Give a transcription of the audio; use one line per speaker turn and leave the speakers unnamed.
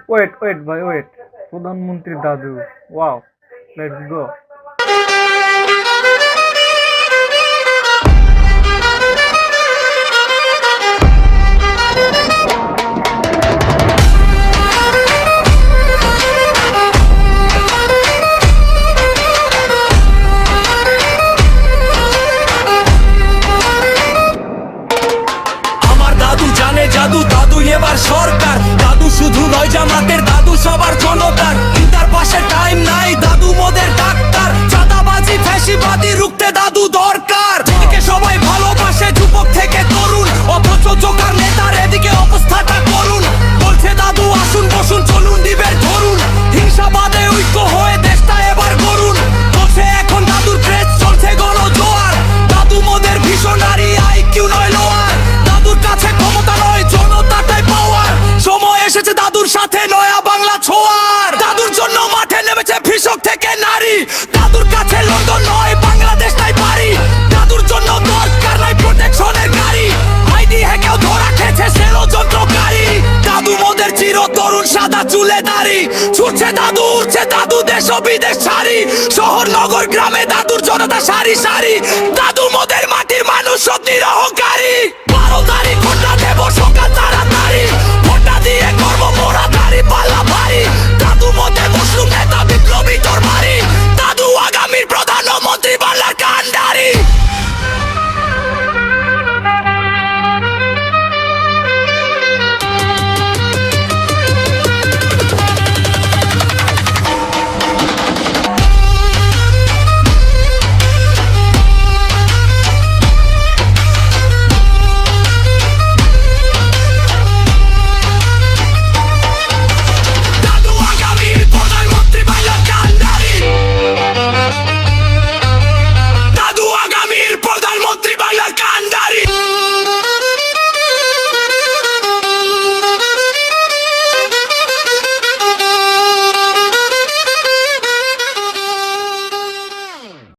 Wait wait ভাই wait, প্রধানমন্ত্রী দাদু, ওয়াও, লেটস গো।
দাদু দাদু এবার সরকার, দাদু শুধু নয় জামাতের, দাদু সবার জনতার। তার পাশে টাইম নাই, দাদু মোদের ডাক্তার। চাঁদাবাজি ফ্যাসিবাদী রুখতে দাদু দরকার। এদিকে সবাই ভালোবাসে যুবক থেকে তরুণ, অথচ জোকার নেতার এদিকে অবস্থাটা করুন। বলছে দাদু আসুন বসুন চলুন দিবের ধরুন, হিংসাবাদে ঐক্য হয়ে দেশটা এবার করুন। চলছে এখন দাদুর ক্রেজ, চলছে গণজোয়ার। দাদু মোদের ভিশনারি, আইকিউ নয় লোয়ার। দাদুর কাছে ক্ষমতা নয়, জনতাটাই পাওয়ার। সময় এসেছে দাদুর সাথে নয়া বাংলা ছোঁয়ার। দাদুর জন্য মাঠে নেমেছে কৃষক থেকে নারী। দাদুর কাছে লন্ডন নয়, বাংলাদেশটাই পারি। দাদুর জন্য দরকার নাই প্রোটেকশনের গাড়ি। আইডি হ্যাকেও ধরা খেয়েছে ষড়যন্ত্রকারী। দাদু মোদের চির তরুণ, সাদা চুলে দাড়ি। ছুটছে দাদু, উঠছে দাদু, দেশ ও বিদেশ ছাড়ি। শহর নগর গ্রামে দাদুর জনতা সারি সারি। দাদু মোদের মাটির মানুষ সত্যির অহংকারী।